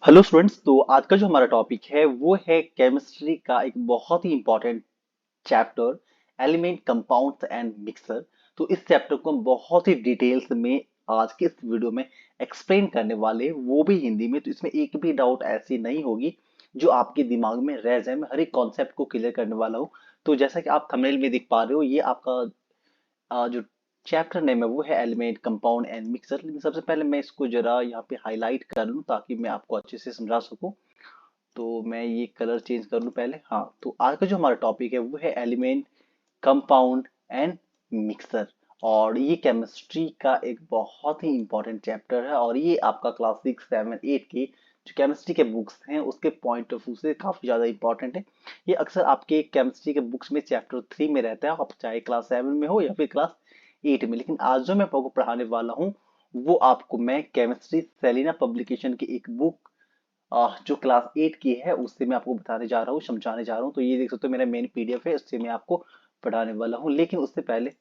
Hello students. तो आज का जो हमारा टॉपिक है वो है केमिस्ट्री का एक बहुत ही important chapter, element compounds and mixer. तो इस चैप्टर को हम बहुत ही डिटेल्स में आज के इस वीडियो में एक्सप्लेन करने वाले हैं, वो भी हिंदी में। तो इसमें एक भी डाउट ऐसी नहीं होगी जो आपके दिमाग में रह जाए। मैं हर एक कॉन्सेप्ट को क्लियर करने वाला हूँ। तो जैसा कि आप थंबनेल में देख पा रहे हो, ये आपका जो चैप्टर नेम है वो है एलिमेंट कंपाउंड एंड मिक्सर। लेकिन सबसे पहले मैं इसको जरा यहाँ पे हाईलाइट कर लूँ ताकि मैं आपको अच्छे से समझा सकूँ। तो मैं ये कलर चेंज कर लूँ पहले। हाँ, तो आज का जो हमारा टॉपिक है वो है एलिमेंट कंपाउंड एंड मिक्सर। और ये केमिस्ट्री का एक बहुत ही इंपॉर्टेंट चैप्टर है, और ये आपका क्लास 6, 7, 8 की जो केमिस्ट्री के बुक्स हैं उसके पॉइंट ऑफ व्यू से काफी ज्यादा इंपॉर्टेंट है। ये अक्सर आपके केमिस्ट्री के बुक्स में चैप्टर 3 में रहता है, आप चाहे क्लास 7 में हो या फिर क्लास 8 में। लेकिन आज जो मैं आपको पढ़ाने वाला हूँ वो आपको मैं केमिस्ट्री सेलिना पब्लिकेशन की एक बुक जो क्लास 8 की है उससे मैं आपको बताने जा रहा हूँ, समझाने जा रहा हूँ। तो ये देख सकते हो मेरा मेन पीडीएफ है, उससे मैं आपको पढ़ाने वाला हूँ। लेकिन उससे पहले,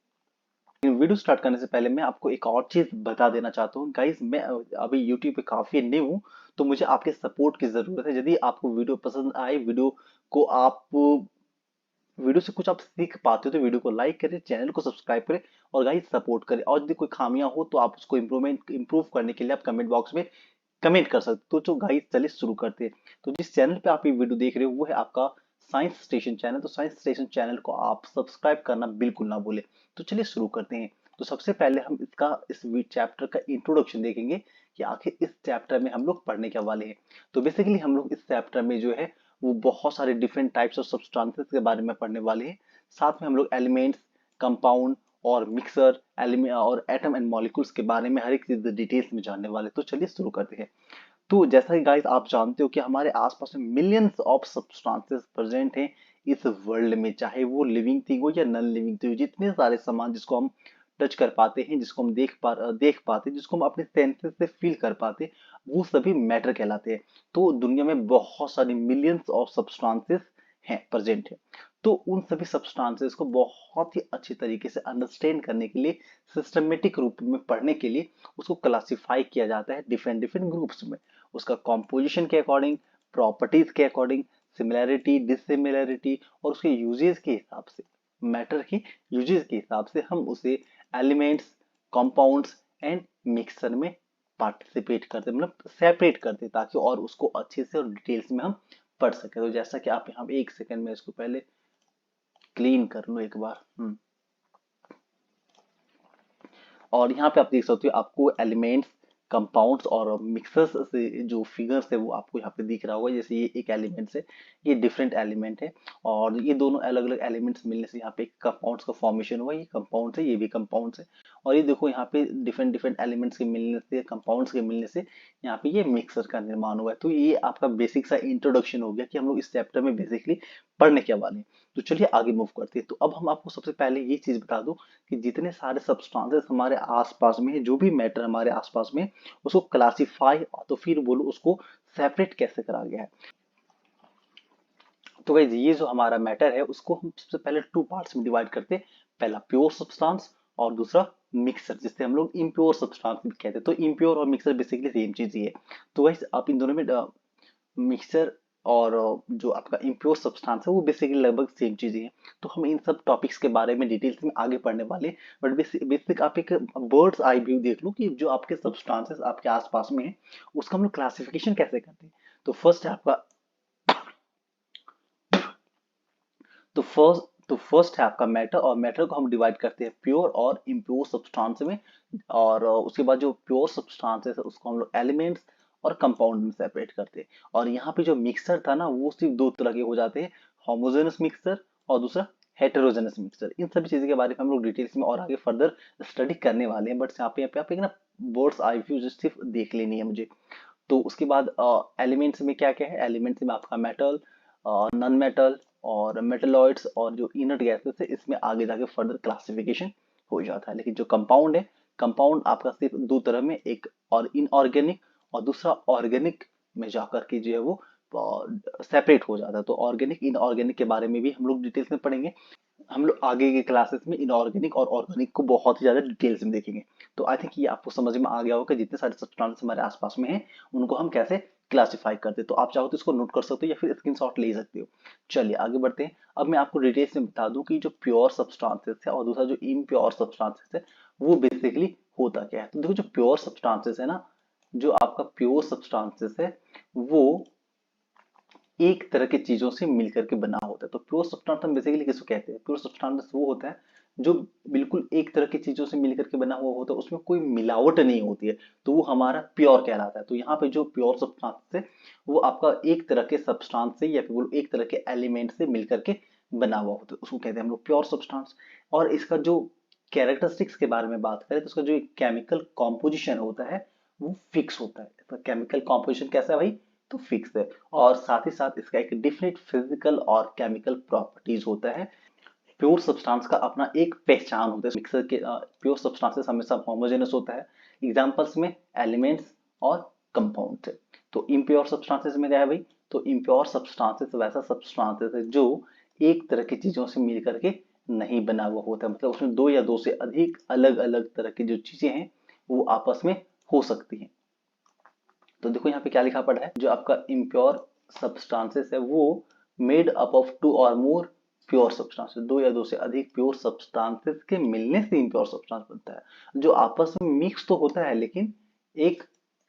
वीडियो स्टार्ट करने से पहले मैं आपको एक और चीज बता देना चाहता हूँ गाइस। मैं अभी यूट्यूब पे काफी न्यू हूँ, तो मुझे आपके सपोर्ट की जरूरत है। यदि आपको वीडियो पसंद आए, को आप वीडियो से कुछ आप सीख पाते हो, तो वीडियो को लाइक करें, चैनल को सब्सक्राइब करें और गाइस सपोर्ट करें। और यदि कोई खामियां हो तो आप उसको इम्प्रूव करने के लिए आप कमेंट बॉक्स में कमेंट कर सकते हो। तो गाइस चलिए शुरू करते हैं। तो जिस चैनल पे आप ये वीडियो देख रहे हो वो है आपका साइंस स्टेशन चैनल। तो साइंस स्टेशन चैनल को आप सब्सक्राइब करना बिल्कुल ना भूलें। तो चलिए शुरू करते हैं। तो सबसे पहले हम इस चैप्टर का इंट्रोडक्शन देखेंगे कि आखिर इस चैप्टर में हम लोग पढ़ने क्या वाले हैं। तो बेसिकली हम लोग इस चैप्टर में जो है वो बहुत सारे डिफरेंट टाइप्स ऑफ सब्सटेंसेस के बारे में पढ़ने वाले हैं। साथ में हम लोग एलिमेंट्स, कंपाउंड और मिक्सर, एलिमेंट और एटम एंड मॉलिक्यूल्स के बारे में हर एक चीज डिटेल्स में जानने वाले हैं। तो चलिए शुरू करते हैं। तो जैसा कि गाइस आप जानते हो कि हमारे आसपास में मिलियंस ऑफ सब्सटेंसेस प्रेजेंट हैं इस वर्ल्ड में, चाहे वो लिविंग थिंग हो या नॉन लिविंग थिंग हो। जितने सारे सामान जिसको हम टच कर पाते हैं, जिसको हम देख पाते हैं, जिसको हम अपने सेंसेस से फील कर पाते हैं, वो सभी मैटर कहलाते हैं। तो दुनिया में बहुत सारी मिलियंस ऑफ सब्सटेंसेस हैं, प्रेजेंट है। तो उन सभी सब्सटेंसेस को बहुत ही अच्छी तरीके से अंडरस्टैंड करने के लिए, सिस्टमेटिक रूप में पढ़ने के लिए उसको क्लासिफाई किया जाता है डिफरेंट डिफरेंट ग्रुप्स में। उसका कॉम्पोजिशन के अकॉर्डिंग, प्रॉपर्टीज के अकॉर्डिंग, सिमिलैरिटी, डिसिमिलैरिटी और उसके यूजेस के हिसाब से, मैटर के यूजेस के हिसाब से हम उसे एलिमेंट्स, कंपाउंड्स एंड मिक्सर में पार्टिसिपेट करते, मतलब सेपरेट करते, ताकि और उसको अच्छे से और डिटेल्स में हम पढ़ सके। तो जैसा कि आप यहाँ एक सेकंड में इसको पहले क्लीन कर लो एक बार। और यहाँ पे आप देख सकते हो आपको एलिमेंट्स, कंपाउंड्स और मिक्सर्स से जो फिगर्स है वो आपको यहाँ पे दिख रहा होगा। जैसे ये एक एलिमेंट्स है, ये डिफरेंट एलिमेंट है, और ये दोनों अलग अलग एलिमेंट्स मिलने से यहाँ पे कंपाउंड्स का फॉर्मेशन हुआ। ये कंपाउंड्स है, ये भी कंपाउंड्स है। और ये देखो यहाँ पे डिफरेंट डिफरेंट एलिमेंट्स के मिलने से, कंपाउंड्स के मिलने से यहाँ पे ये मिक्सर का निर्माण हुआ है। तो ये आपका बेसिक सा इंट्रोडक्शन हो गया कि हम लोग इस चैप्टर में बेसिकली पढ़ने क्या वाले हैं। तो चलिए आगे मूव करते हैं। तो अब हम आपको सबसे पहले ये चीज बता दूं कि जितने सारे सब्सटेंसेस हमारे आसपास में है, जो भी मैटर हमारे आसपास में, उसको क्लासिफाई तो फिर बोलो उसको सेपरेट कैसे करा गया है। तो गाइस ये जो हमारा मैटर है उसको हम सबसे पहले टू पार्ट्स में डिवाइड करते हैं। पहला प्योर सब्सटेंस और दूसरा मिक्सर, जिससे हम लोग इम्प्योर सब्सटेंस भी कहते हैं। तो इम्प्योर और मिक्सर बेसिकली सेम चीज ही है। तो गाइस आप इन दोनों में मिक्सचर और जो आपका इम्प्योर सब्सटेंस है वो बेसिकली लगभग सेम चीजें हैं। तो हम इन सब टॉपिक्स के बारे में डिटेल्स में आगे पढ़ने वाले हैं। बट बेसिक आप एक बर्ड्स आई व्यू देख लो कि जो आपके सब्सटेंसेस आपके आसपास में है उसका हम लोग क्लासिफिकेशन कैसे करते हैं। तो फर्स्ट है आपका तो फर्स्ट है आपका मैटर, और मैटर को हम डिवाइड करते हैं प्योर और इम्प्योर सब्सटेंस में। और उसके बाद जो प्योर सब्सटेंसेस है उसको हम लोग एलिमेंट्स और कंपाउंड में सेपरेट करते हैं। और यहाँ पे जो मिक्सर था ना वो सिर्फ दो तरह के हो जाते हैं, होमोजेनस मिक्सर और दूसरा हेटेरोजेनस मिक्सर। इन सभी चीजों के बारे में हम लोग डिटेल्स में और आगे फर्दर स्टडी करने वाले हैं। बट यहाँ पे आप एक ना बर्ड्स आई व्यू जस्ट सिर्फ देख लेनी है मुझे। तो उसके बाद एलिमेंट्स में क्या क्या है, एलिमेंट्स में आपका मेटल, नॉन मेटल और मेटलॉइड्स और जो इनर्ट गैसेस है, इसमें आगे जाके फर्दर क्लासिफिकेशन हो जाता है। लेकिन जो कंपाउंड है, कंपाउंड आपका सिर्फ दो तरह में, एक और इनऑर्गेनिक और दूसरा ऑर्गेनिक में जाकर के जो है वो सेपरेट हो जाता है। तो ऑर्गेनिक इनऑर्गेनिक के बारे में भी हम लोग डिटेल्स में पढ़ेंगे। हम लोग आगे के क्लासेस में इनऑर्गेनिक और ऑर्गेनिक को बहुत ही ज्यादा डिटेल्स में देखेंगे। तो आई थिंक ये आपको समझ में आ गया होगा कि जितने सारे सब्सटेंस हमारे आसपास में हैं उनको हम कैसे क्लासिफाई करते हैं। तो आप चाहो तो इसको नोट कर सकते हो या फिर स्क्रीनशॉट ले सकते हो। चलिए आगे बढ़ते हैं। अब मैं आपको डिटेल्स में बता दूं कि जो प्योर सब्सटेंसेस है और दूसरा जो इम्प्योर सब्सटेंसेस है वो बेसिकली होता क्या है। तो देखो जो प्योर सब्सटेंसेस है ना, जो आपका प्योर सब्सटेंसेस है वो एक तरह की चीजों से मिलकर के बना होता है। तो प्योर सब्सटेंस हम बेसिकली किसको कहते हैं? प्योर सब्सटेंस वो होता है जो बिल्कुल एक तरह की चीजों से मिलकर के बना हुआ होता है, उसमें कोई मिलावट नहीं होती है, तो वो हमारा प्योर कहलाता है। तो यहाँ पे जो प्योर सब्सटेंस है वो आपका एक तरह के सब्सटेंस से या फिर बोलो एक तरह के एलिमेंट से मिलकर के बना हुआ होता है, उसको कहते हैं हम लोग प्योर सब्सटेंस। और इसका जो कैरेक्टरिस्टिक्स के बारे में बात करें तो उसका जो केमिकल कॉम्पोजिशन होता है वो फिक्स होता है। इसका केमिकल कॉम्पोजिशन कैसा है भाई? तो फिक्स है। और साथ ही साथ इसका एक डिफरेंट फिजिकल और केमिकल प्रॉपर्टीज होता है। प्योर सब्सटेंस का अपना एक पहचान होता है। मिक्सर के प्योर सब्सटेंसेस हमेशा होमोजेनस होता है। एग्जांपल्स में एलिमेंट्स और कंपाउंड्स है। तो इम्प्योर सब्सटेंसेस में क्या है भाई? तो इम्प्योर सब्सटेंसेस वैसा सब्सटेंसेस है जो एक तरह की चीजों से मिल करके नहीं बना हुआ होता है, मतलब उसमें दो या दो से अधिक अलग अलग तरह की जो चीजें हैं वो आपस में हो सकती हैं। तो देखो यहाँ पे क्या लिखा पड़ा है, जो आपका इम्प्योर सब्सटेंसेस है वो made up of two or more pure substances, दो या दो से अधिक प्योर सब्सटेंसेस के मिलने से इम्प्योर सब्सटेंस बनता है, जो आपस में मिक्स तो होता है लेकिन एक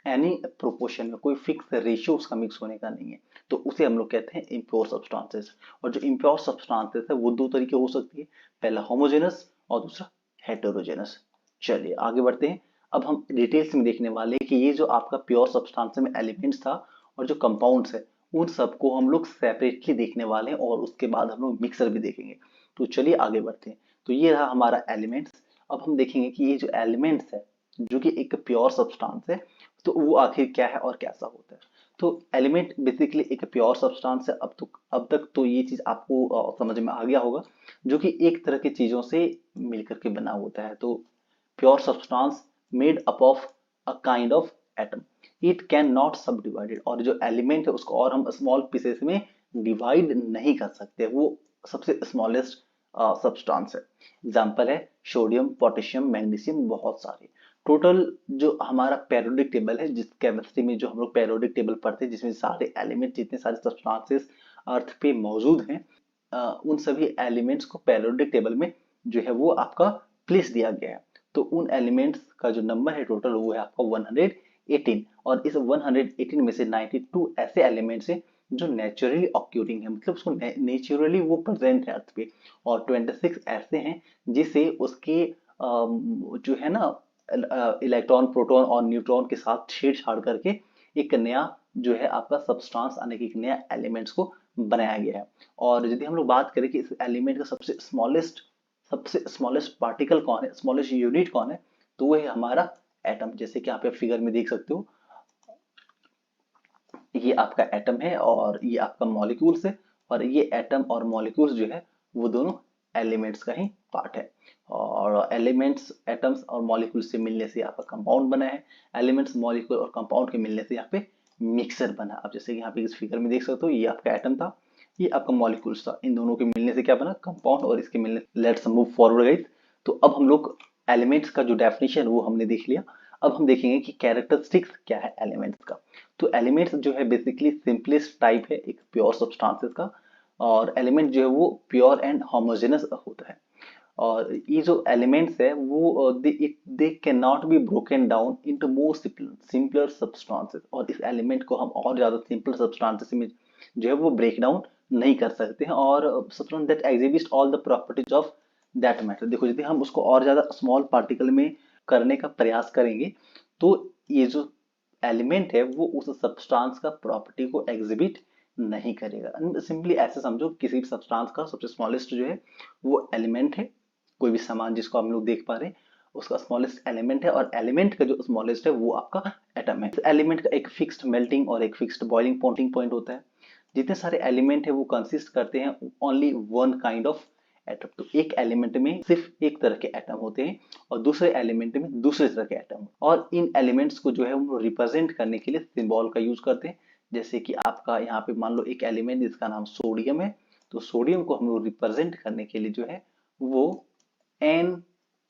एनी प्रोपोर्शन में, कोई फिक्स रेशियो उसका मिक्स होने का नहीं है, तो उसे हम लोग कहते हैं इम्प्योर सब्सटेंसेस। और जो इम्प्योर सब्सटेंसेस है वो दो तरीके हो सकती है, पहला होमोजेनस और दूसरा हेटेरोजेनस। चलिए आगे बढ़ते हैं। अब हम डिटेल्स में देखने वाले हैं कि ये जो आपका प्योर सब्सटेंस में एलिमेंट्स था और जो कंपाउंड्स है उन सबको हम लोग सेपरेटली देखने वाले हैं और उसके बाद हम लोग मिक्सर भी देखेंगे। तो चलिए आगे बढ़ते हैं। तो ये रहा हमारा एलिमेंट्स। अब हम देखेंगे कि ये जो एलिमेंट्स है जो कि एक प्योर सब्सटेंस है तो वो आखिर क्या है और कैसा होता है। तो एलिमेंट बेसिकली एक प्योर सब्सटेंस है। अब तक तो ये चीज आपको समझ में आ गया होगा, जो कि एक तरह की चीजों से मिलकर के बना होता है। तो pure substance made up of a kind of atom, it cannot subdivided, और जो एलिमेंट है उसको और हम स्मॉल पीसेस में डिवाइड नहीं कर सकते, वो सबसे स्मॉलेस्ट सब्सटेंस है। एग्जांपल है सोडियम, पोटेशियम, मैग्नीशियम, बहुत सारे। टोटल जो हमारा पेरियोडिक टेबल है, जिस केमिस्ट्री में जो हम लोग पेरियोडिक टेबल पढ़ते हैं जिसमें सारे एलिमेंट जितने सारे सब्सटेंसेस अर्थ पे मौजूद हैं, उन सभी एलिमेंट्स को पेरियोडिक टेबल में जो है वो आपका प्लेस दिया गया है। तो उन एलिमेंट्स का जो नंबर है टोटल वो है आपका 118, और इस 118 में से 92 ऐसे एलिमेंट्स हैं जो नेचुरली ऑक्यूरिंग है, मतलब उसको नेचुरली वो प्रेजेंट है अर्थ पे, और 26 ऐसे हैं जिसे उसके जो है ना इलेक्ट्रॉन, प्रोटॉन और न्यूट्रॉन के साथ छेड़छाड़ करके एक नया जो है आपका सब्सटेंस आने की एक नया एलिमेंट्स को बनाया गया है। और यदि हम लोग बात करें कि इस एलिमेंट का सबसे स्मॉलेस्ट पार्टिकल कौन है, स्मॉलेस्ट यूनिट कौन है, तो वो है हमारा एटम। जैसे कि आप फिगर में देख सकते हो, ये आपका एटम है और ये आपका मॉलिक्यूल्स है, और ये एटम और मॉलिक्यूल्स जो है वो दोनों एलिमेंट्स का ही पार्ट है। और एलिमेंट्स एटम्स और मॉलिक्यूल्स से मिलने से आपका कंपाउंड बना है, एलिमेंट्स मॉलिक्यूल और कंपाउंड के मिलने से यहाँ पे मिक्सर बना। अब जैसे कि यहाँ पे इस फिगर में देख सकते हो, ये आपका एटम था, ये आपका मॉलिक्यूल्स था, इन दोनों के मिलने से क्या बना? कंपाउंड। और इसके मिलने, लेट्स मूव फॉरवर्ड गाइस। तो अब हम लोग एलिमेंट्स का जो डेफिनेशन वो हमने देख लिया। अब हम देखेंगे कि कैरेक्टरिस्टिक्स क्या है एलिमेंट्स का। तो एलिमेंट्स जो है बेसिकली सिंपलेस्ट टाइप है एक प्योर सब्सटेंसेस का, और एलिमेंट जो है वो प्योर एंड होमोजेनस होता है। और ये जो एलिमेंट्स है वो they can not be broken down into more simpler substances, और इस एलिमेंट को हम और ज्यादा सिंपल सब्सटेंसेस में जो है वो ब्रेक डाउन नहीं कर सकते हैं, और substance that exhibit all the properties of that matter. देखो यदि हम उसको और ज्यादा स्मॉल पार्टिकल में करने का प्रयास करेंगे तो ये जो एलिमेंट है वो उस सब्सटेंस का प्रॉपर्टी को एग्जिबिट नहीं करेगा। सिंपली ऐसे समझो, किसी भी सब्सटेंस का सबसे स्मॉलेस्ट जो है वो एलिमेंट है, कोई भी सामान जिसको हम लोग देख पा रहे हैं उसका स्मॉलेस्ट एलिमेंट है, और एलिमेंट का जो स्मॉलेस्ट है वो आपका एटम है। एलिमेंट का एक फिक्स्ड मेल्टिंग और एक फिक्स्ड बॉइलिंग पॉइंट होता है। जितने सारे एलिमेंट है वो कंसिस्ट करते हैं only one kind of atom. तो एक एलिमेंट में सिर्फ एक तरह के एटम होते हैं और दूसरे एलिमेंट में दूसरे तरह के एटम, और इन एलिमेंट्स को जो है हम रिप्रेजेंट करने के लिए सिंबल का यूज करते हैं। जैसे कि आपका यहाँ पे मान लो एक एलिमेंट जिसका नाम सोडियम है, तो सोडियम को हम लोग रिप्रेजेंट करने के लिए जो है वो N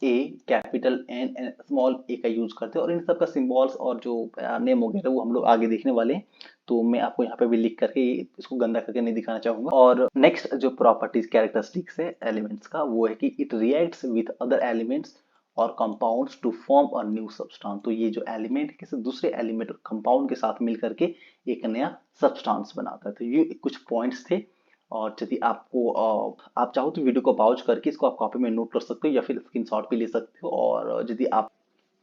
A, capital N and small A का यूज करते हैं, और इन सब का सिंबल्स और जो नेम वगैरह वो हम लोग आगे देखने वाले हैं। तो मैं आपको यहाँ पे भी लिख करके इसको गंदा करके नहीं दिखाना चाहूंगा। और नेक्स्ट जो प्रॉपर्टीज कैरेक्टरिस्टिक्स है एलिमेंट्स का, वो है कि it reacts with other elements और compounds to form a new substance. तो ये जो एलिमेंट है किसी दूसरे एलिमेंट और कंपाउंड के साथ मिल करके एक नया सब्सटेंस बनाता है। तो ये कुछ पॉइंट्स थे। और यदि आपको आप चाहो तो वीडियो को पॉज करके इसको आप कॉपी में नोट कर सकते हो या फिर स्क्रीनशॉट भी ले सकते हो। और यदि आप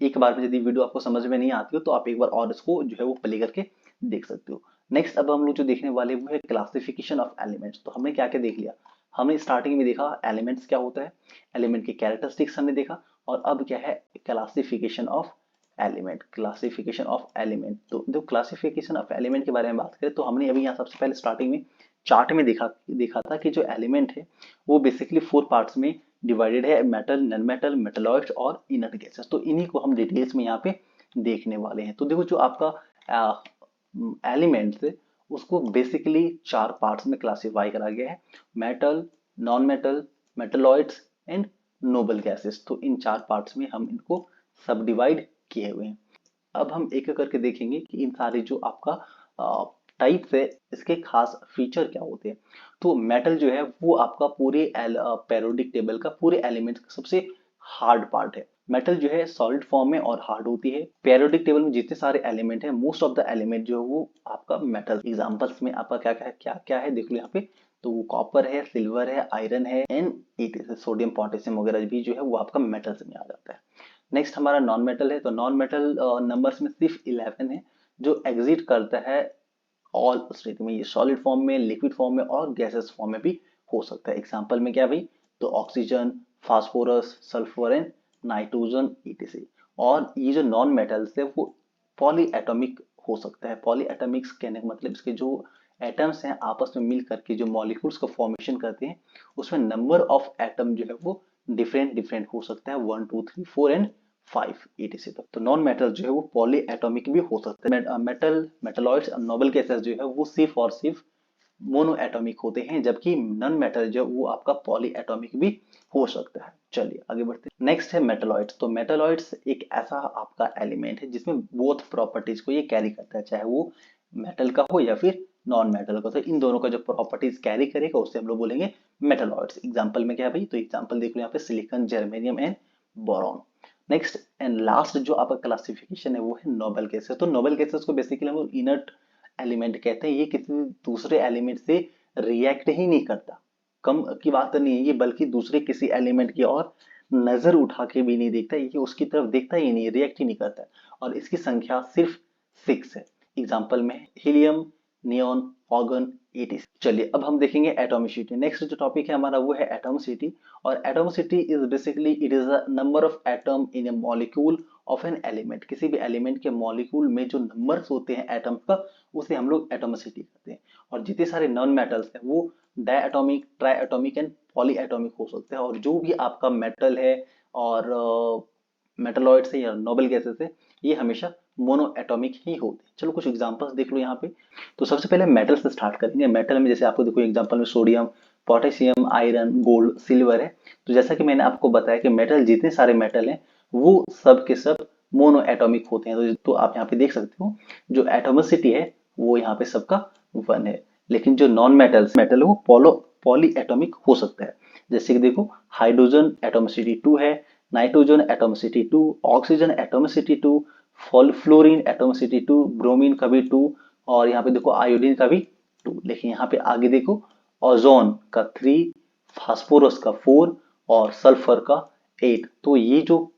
एक बार में यदि वीडियो आपको समझ में नहीं आती हो तो आप एक बार और इसको जो है वो प्ले करके देख सकते हो। नेक्स्ट अब हम लोग जो देखने वाले वो है क्लासिफिकेशन ऑफ एलिमेंट्स। तो हमने क्या क्या देख लिया, हमने स्टार्टिंग में देखा एलिमेंट्स क्या होता है, एलिमेंट के कैरेक्टरिस्टिक्स हमने देखा, और अब क्या है classification of element. Classification of element, तो जो क्लासिफिकेशन ऑफ एलिमेंट के बारे में बात करें तो हमने अभी यहाँ सबसे पहले स्टार्टिंग में चार्ट में देखा था कि जो एलिमेंट है वो बेसिकली 4 पार्ट्स में डिवाइडेड है, मेटल, नॉन मेटल, मेटलॉइड्स और इनर्ट गैसेस। तो इन्हीं को हम डिटेल्स में यहाँ पे देखने वाले हैं। तो देखो जो आपका एलिमेंट्स है उसको बेसिकली 4 पार्ट्स में क्लासिफाई करा गया है, metal, non metal, metalloids and noble gases. तो इन 4 पार्ट्स में हम इनको सब डिवाइड किए हुए हैं। अब हम एक एक करके देखेंगे कि इन सारे जो आपका टाइप्स है इसके खास फीचर क्या होते हैं। तो मेटल जो है वो आपका पूरे पेरियोडिक टेबल का पूरे एलिमेंट्स का सबसे हार्ड पार्ट है। मेटल जो है सॉलिड फॉर्म में और हार्ड होती है। पेरियोडिक टेबल में जितने सारे एलिमेंट है मोस्ट ऑफ द एलिमेंट जो है वो आपका मेटल। एग्जांपल्स में आपका क्या है देख लो यहाँ पे। तो वो कॉपर है, सिल्वर है, आयरन है एंड इट सोडियम पोटेशियम वगैरह भी जो है वो आपका मेटल्स में आ जाता है। नेक्स्ट हमारा नॉन मेटल है। तो नॉन मेटल नंबर्स में सिर्फ 11 है जो एग्जिट करता है ऑल स्टेट में। ये सॉलिड फॉर्म में, लिक्विड फॉर्म में और गैसेस फॉर्म में भी हो सकता है। एग्जांपल में क्या भाई, तो oxygen, phosphorus, sulphur and nitrogen etc. और ये जो नॉन मेटल्स है वो पॉली एटॉमिक हो सकता है। पॉली एटॉमिक्स कहने का मतलब इसके जो एटम्स हैं आपस में मिल करके जो मॉलिक्यूल्स का फॉर्मेशन करते हैं उसमें नंबर ऑफ एटम जो है वो डिफरेंट डिफरेंट हो सकता है, 1 2 3 4 एंड 5 etc तक। तो नॉन मेटल जो है वो पॉली एटॉमिक भी हो सकता है। मेटल, मेटलॉइड्स और नोबल गैसेस जो है वो सिर्फ और सिर्फ मोनो एटॉमिक होते हैं, जबकि नॉन मेटल जो वो आपका पॉली एटॉमिक भी हो सकता है। चलिए आगे बढ़ते हैं। नेक्स्ट है मेटलॉइड्स। तो मेटलॉइड्स एक ऐसा आपका एलिमेंट है जिसमें बोथ प्रॉपर्टीज को ये कैरी करता है, चाहे वो मेटल का हो या फिर नॉन मेटल का। तो इन दोनों का जो प्रॉपर्टीज कैरी करेगा उससे हम लोग बोलेंगे मेटलॉइड्स। एग्जांपल में क्या है भाई, तो एग्जांपल देख लो यहाँ पे silicon, germanium and boron. Next and last जो आपका क्लासिफिकेशन है वो है नोबल गैसेस। तो नोबल गैसेस को बेसिकली हम लोग इनर्ट एलिमेंट कहते हैं। ये किसी दूसरे एलिमेंट से रिएक्ट ही नहीं करता, कम की बात नहीं है ये, बल्कि दूसरे किसी एलिमेंट की और नजर उठा के भी नहीं देखता, ये उसकी तरफ देखता ही नहीं, रिएक्ट ही नहीं करता। और इसकी संख्या सिर्फ 6 है। एग्जाम्पल में हीलियम, नियॉन, ऑर्गन, etc। चलिए अब हम देखेंगे एटॉमिसिटी। नेक्स्ट जो टॉपिक है हमारा वो है एटॉमिसिटी। और atomicity is basically it is the number of atom in A molecule of an element. किसी भी एलिमेंट के मॉलिक्यूल में जो नंबर्स होते हैं एटम्स का उसे हम लोग एटॉमिसिटी कहते हैं। और जितने सारे नॉन मेटल्स हैं वो डायटोमिक, ट्राइएटोमिक एंड पॉली एटोमिक हो सकते हैं। और जो भी आपका मेटल है और मेटलॉइड्स है या नोबल गैसेस है ये हमेशा मोनो एटॉमिक ही होते हैं। चलो कुछ एग्जांपल्स देख लो यहाँ पे। तो सबसे पहले मेटल से स्टार्ट करेंगे। मेटल में जैसे आपको देखो एग्जांपल में sodium, potassium, iron, gold, silver है। तो जैसा कि मैंने आपको बताया कि मेटल जितने सारे मेटल हैं वो सब के सब मोनो एटॉमिक होते हैं। तो आप यहाँ पे देख सकते हो जो एटोमिसिटी है वो यहाँ पे सबका 1 है। लेकिन जो नॉन मेटल्स मेटल है वो पॉली एटॉमिक हो सकता है। जैसे कि देखो हाइड्रोजन एटोमिसिटी 2 है, nitrogen atomicity 2, oxygen atomicity 2, fluorine atomicity 2, bromine का भी 2, और यहाँ पे देखो आयोडीन का भी 2। लेकिन यहाँ पे आगे देखो ओजोन का 3, फास्फोरस का 4 और सल्फर का 8। तो ये जो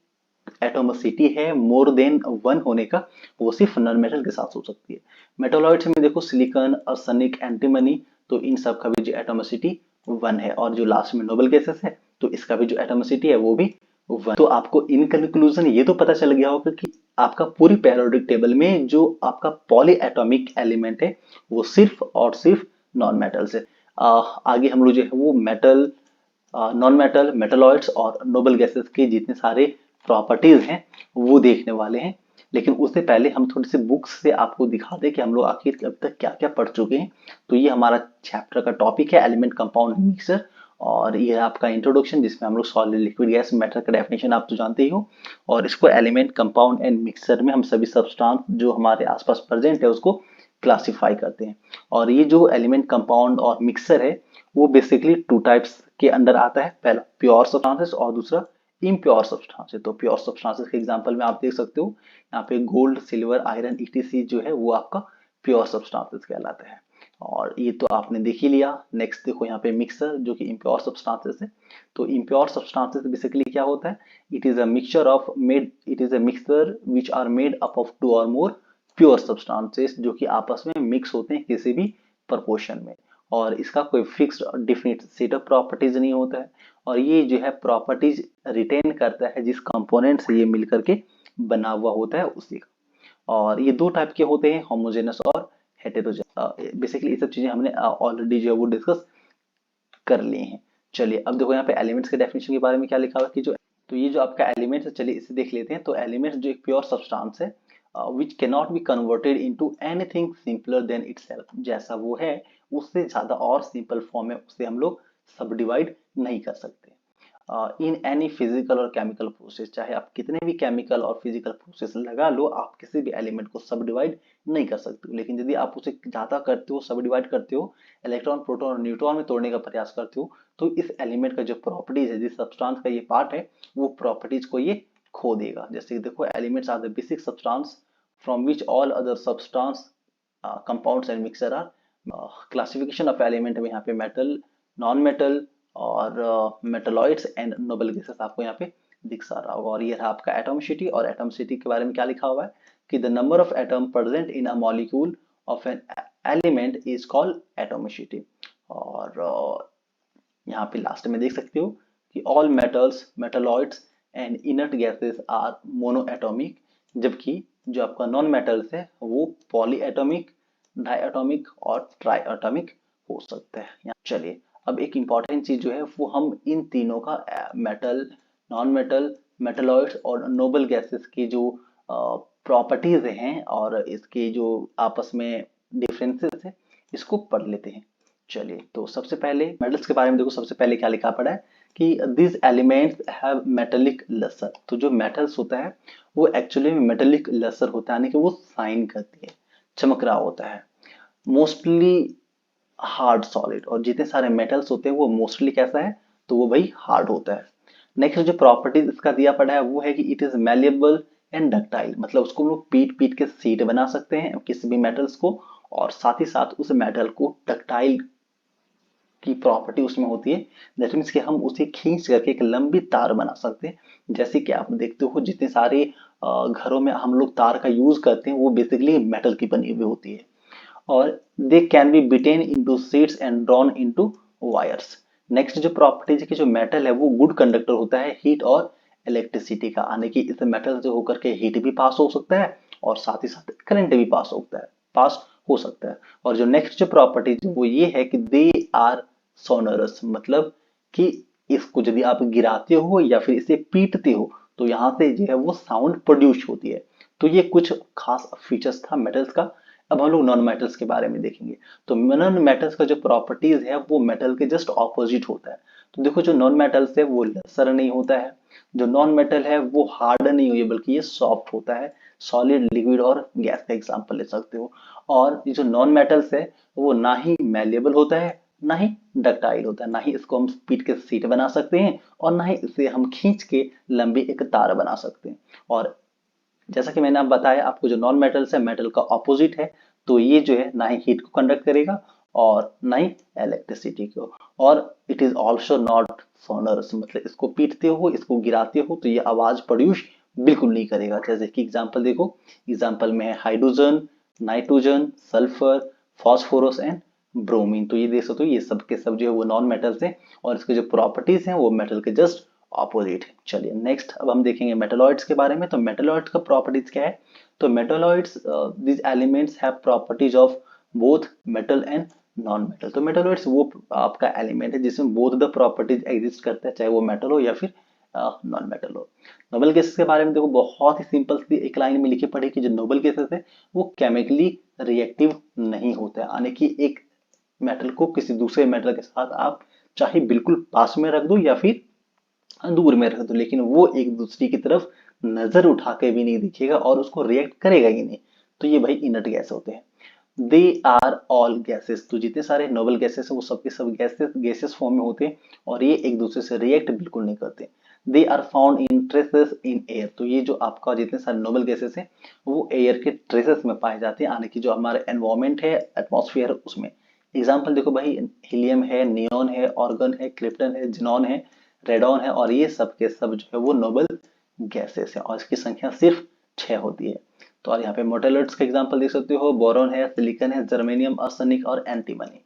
एटोमिसिटी है मोर देन 1 होने का वो सिर्फ नॉन मेटल के साथ हो सकती है। मेटलॉइड्स में देखो सिलिकॉन, आर्सेनिक, एंटीमनी, तो इन सब का भी जो एटोमिसिटी 1 है। और जो लास्ट में नोबल गैसेस है तो इसका भी जो एटोमिसिटी है वो भी 1। तो आपको इन कंक्लूजन ये तो पता चल गया होगा कि आपका पूरी पेरियोडिक टेबल में जो आपका पॉली एटॉमिक एलिमेंट है वो सिर्फ और सिर्फ नॉन मेटल्स है। आगे हम लोग जो है वो मेटल, नॉन मेटल, मेटलॉइड्स और नोबल गैसेस के जितने सारे प्रॉपर्टीज हैं वो देखने वाले हैं। लेकिन उससे पहले हम थोड़ी सी बुक्स से आपको दिखा दें कि हम लोग आखिर अब तक क्या क्या पढ़ चुके हैं। तो ये हमारा चैप्टर का टॉपिक है एलिमेंट, कंपाउंड, मिक्सर। और ये है आपका इंट्रोडक्शन जिसमें हम लोग सॉलिड लिक्विड गैस मैटर का डेफिनेशन आप तो जानते ही हो, और इसको एलिमेंट कंपाउंड एंड मिक्सर में हम सभी सब्सटेंस जो हमारे आसपास प्रेजेंट है उसको क्लासिफाई करते हैं। और ये जो एलिमेंट कंपाउंड और मिक्सर है वो बेसिकली टू टाइप्स के अंडर आता है, पहला प्योर सब्सटेंसेस और दूसरा इम्प्योर सब्सटेंसेस। तो प्योर सब्सटेंसेस के एग्जांपल में आप देख सकते हो यहाँ पे गोल्ड, सिल्वर, आयरन, ईटीसी जो है वो आपका प्योर सब्सटेंसेस कहलाता है, और ये तो आपने देख ही लिया। नेक्स्ट देखो यहाँ पे मिक्सर जो कि इम्प्योर सब्सटेंसेस है। तो इम्प्योर सब्सटेंसेस बेसिकली क्या होता है, it is a mixture which are made up of two or more pure substances जो कि आपस में मिक्स होते हैं किसी भी प्रपोर्शन में, और इसका कोई fixed definite set of properties नहीं होता है, और ये जो है प्रॉपर्टीज रिटेन करता है जिस कंपोनेंट से ये मिलकर के बना हुआ होता है उसी का। और ये दो टाइप के होते हैं, होमोजेनस और हेटेरोजेनस। बेसिकली ये सब चीजें हमने ऑलरेडी जो है वो डिस्कस कर लिए हैं। चलिए अब देखो यहाँ पे एलिमेंट्स के डेफिनेशन के बारे में क्या लिखा हुआ है कि जो, तो ये जो आपका एलिमेंट्स है, चलिए इसे देख लेते हैं। तो एलिमेंट्स जो एक प्योर सब्सटेंस है which can not be converted into anything simpler than itself, जैसा वो है उससे ज्यादा और सिंपल फॉर्म में उसे हम लोग सब डिवाइड नहीं कर सकते इन एनी फिजिकल और केमिकल प्रोसेस। चाहे आप कितने भी केमिकल और फिजिकल प्रोसेस लगा लो, आप किसी भी एलिमेंट को सब डिवाइड नहीं कर सकते हो। लेकिन यदि आप उसे ज्यादा करते हो, सब डिवाइड करते हो, इलेक्ट्रॉन, प्रोटॉन और न्यूट्रॉन में तोड़ने का प्रयास करते हो, तो इस एलिमेंट का जो प्रॉपर्टीज है, जिस सब्सटेंस का ये पार्ट है, वो प्रॉपर्टीज को ये खो देगा। जैसे कि देखो, elements are the basic substance from which all other substance compounds and mixer are. Classification of element में यहाँ पे मेटल, नॉन मेटल और मेटलॉइड्स एंड नोबल गैसेस आपको यहाँ पे दिख सा रहा होगा। और ये रहा आपका एटॉमिसिटी, और एटॉमिसिटी के बारे में क्या लिखा हुआ है कि the number of atom present in a molecule of an element is called atomicity. और यहाँ पे लास्ट में देख सकते हो कि all metals, metalloids and inert gases are mono atomic, जबकि जो आपका नॉन मेटल्स है वो पॉली एटॉमिक, डायटोमिक और ट्राई एटॉमिक हो सकता है। चलिए अब एक इंपॉर्टेंट चीज जो है वो हम इन तीनों का मेटल, नॉन मेटल, मेटलॉइड्स और नोबल गैसेस की जो प्रॉपर्टीज हैं और इसके जो आपस में डिफरेंसेस है इसको पढ़ लेते हैं। चलिए तो सबसे पहले मेटल्स के बारे में देखो, सबसे पहले क्या लिखा पड़ा है कि दिस एलिमेंट्स हैव मेटेलिक लसर। तो जो मेटल्स होता है वो एक्चुअली में मेटेलिक लसर होता है, यानी कि वो साइन करती है, चमक रहा होता है। मोस्टली हार्ड सॉलिड, और जितने सारे मेटल्स होते हैं वो मोस्टली कैसा है, तो वो भाई हार्ड होता है। नेक्स्ट जो प्रॉपर्टीज इसका दिया पड़ा है वो है कि it is malleable and ductile, मतलब उसको हम लोग पीट पीट के सीट बना सकते हैं किसी भी मेटल्स को, और साथ ही साथ उस मेटल को डक्टाइल की प्रॉपर्टी उसमें होती है। दैट मीन्स कि हम उसे खींच करके एक लंबी तार बना सकते हैं। जैसे कि आप देखते हो जितने सारे घरों में हम लोग तार का यूज करते हैं वो बेसिकली मेटल की बनी हुई होती है, और they can be bitten into sheets and drawn into wires. Next जो प्रॉपर्टीज की जो मेटल है वो गुड कंडक्टर होता है हीट और इलेक्ट्रिसिटी का, यानी कि इस मेटल से होकर के हीट भी पास हो सकता है और साथ ही साथ करंट भी पास हो सकता है। और जो नेक्स्ट जो प्रॉपर्टीज वो ये है कि दे आर सोनरस, मतलब कि इसको यदि आप गिराते हो या फिर इसे पीटते हो तो यहाँ से जो है वो साउंड प्रोड्यूस होती है। तो ये कुछ खास फीचर्स था मेटल्स का। अब हम लोग नॉन मेटल्स के बारे में देखेंगे। तो नॉन मेटल्स का जो प्रॉपर्टीज है वो मेटल के जस्ट ऑपोजिट होता है। तो देखो जो नॉन मेटल्स है वो लसर नहीं होता है, जो नॉन मेटल है वो हार्ड नहीं हुई बल्कि ये सॉफ्ट होता है, सॉलिड, लिक्विड और गैस का एग्जांपल ले सकते हो। और ये जो नॉन मेटल्स है वो ना ही मैलेबल होता है, ना ही डक्टाइल होता है, ना ही इसको हम पीट के सीट बना सकते हैं और ना ही इसे हम खींच के लंबी एक तार बना सकते हैं। और जैसा कि मैंने आप बताया आपको, जो नॉन मेटल्स है मेटल का ऑपोजिट है, तो ये जो है ना ही हीट को कंडक्ट करेगा और ना ही इलेक्ट्रिसिटी को। और it is also not sonorous, मतलब इसको पीटते हो, इसको गिराते हो तो ये आवाज प्रोड्यूस बिल्कुल नहीं करेगा। जैसे कि एग्जाम्पल देखो, एग्जाम्पल में है hydrogen, nitrogen, sulphur, phosphorus and bromine. तो ये देख सकते हो ये सब के सब जो है वो नॉन मेटल्स हैं और इसके जो प्रॉपर्टीज हैं वो मेटल के जस्ट ऑपोजिट है। चलिए नेक्स्ट अब हम देखेंगे मेटलॉइड्स के बारे में। तो मेटलॉइड्स का प्रॉपर्टीज क्या है, तो metalloids these elements have properties of both metal and non metal. तो मेटलॉइड्स वो आपका एलिमेंट है जिसमें बोथ द प्रॉपर्टीज एग्जिस्ट करता है, चाहे वो मेटल हो या फिर नॉन मेटल हो। नोबल गैसेस के बारे में देखो, बहुत ही सिंपल सी एक लाइन में लिखी पड़ी कि जो नोबल गैसेस है वो केमिकली रिएक्टिव नहीं होता है, यानी कि एक मेटल को किसी दूसरे मेटल के साथ आप चाहे बिल्कुल पास में रख दो या फिर दूर में रख दो, लेकिन वो एक दूसरे की तरफ नजर उठा के भी नहीं दिखेगा और उसको रिएक्ट करेगा ही नहीं। तो ये भाई इनर्ट गैस होते हैं। दे आर ऑल गैसेस, तो जितने सारे नोबल गैसेस हैं वो सबके सब गैसेस गैसेस फॉर्म में होते हैं और ये एक दूसरे से रिएक्ट बिल्कुल नहीं करते। They are found in traces in air, तो ये जो आपका जितने सारे नोबल गैसेस हैं वो एयर के ट्रेसेस में पाए जाते हैं, यानी कि जो हमारे एनवायरमेंट है, एटमॉस्फेयर है, उसमें। एग्जाम्पल देखो भाई, हीलियम है, नियॉन है, ऑर्गन है, क्रिप्टन है, जिनॉन है, रेडॉन है, और ये सब के सब जो है वो नोबल गैसेस है और इसकी संख्या सिर्फ 6 होती है। तो और यहाँ पे मोटेलिट्स का एग्जांपल देख सकते हो, बोरॉन है, सिलिकॉन है, जर्मेनियम, आर्सेनिक और एंटीमनी।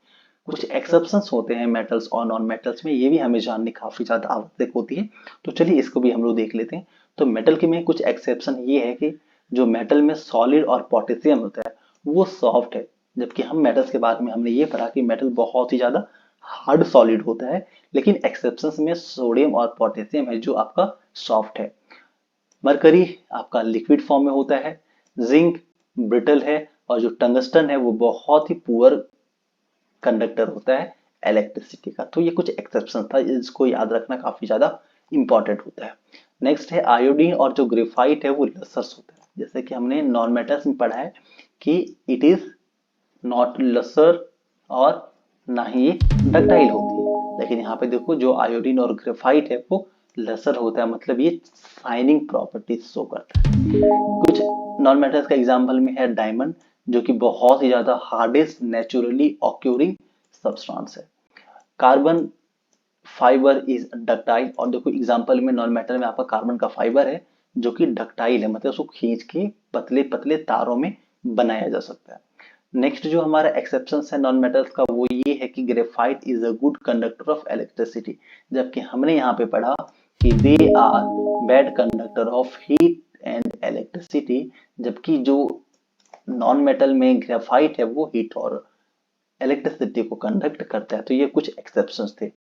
कुछ एक्सेप्शंस होते हैं मेटल्स और नॉन मेटल्स में, ये भी हमें जाननी काफी ज्यादा आवश्यक होती है। तो चलिए इसको भी हम लोग देख लेते हैं। तो मेटल के में कुछ एक्सेप्शन ये है कि जो मेटल में सॉलिड और पोटेशियम होता है वो सॉफ्ट है, जबकि हम मेटल्स के बारे में हमने ये पढ़ा कि मेटल बहुत ही ज्यादा हार्ड सॉलिड होता है। लेकिन एक्सेप्शंस में सोडियम और पोटेशियम है जो आपका सॉफ्ट है। मरकरी आपका लिक्विड फॉर्म में होता है, जिंक ब्रिटल है, और जो टंगस्टन है वो बहुत ही पुअर कंडक्टर होता है इलेक्ट्रिसिटी का। तो ये कुछ एक्सेप्शन था, इसको याद रखना काफी ज्यादा इंपॉर्टेंट होता है। नेक्स्ट है आयोडीन, और जो ग्रेफाइट है वो लसर्स होता है। जैसे कि हमने नॉन मेटल्स में पढ़ा है कि इट इज नॉट लसर और ना ही ये डक्टाइल होती है, लेकिन यहाँ पे देखो जो आयोडीन और ग्रेफाइट है वो लसर होता है, मतलब ये शाइनिंग प्रॉपर्टीज शो करता है। कुछ नॉन मेटल्स का एग्जांपल में है डायमंड, जो कि बहुत ही ज्यादा हार्डेस्ट नेचुरली ऑक्यूरिंग सब्सटेंस है। कार्बन फाइबर इज डक्टाइल, और देखो एग्जांपल में नॉन मेटल में आपका कार्बन का फाइबर है जो कि डक्टाइल है, मतलब उसको खींच के पतले पतले तारों में बनाया जा सकता है। नेक्स्ट जो हमारा एक्सेप्शन है नॉन मेटल्स का वो ये है कि graphite is a good conductor of electricity, जबकि हमने यहाँ पे पढ़ा कि they are bad conductor of heat and electricity, जबकि जो नॉन मेटल में ग्रेफाइट है वो हीट और इलेक्ट्रिसिटी को कंडक्ट करता है। तो ये कुछ एक्सेप्शंस थे।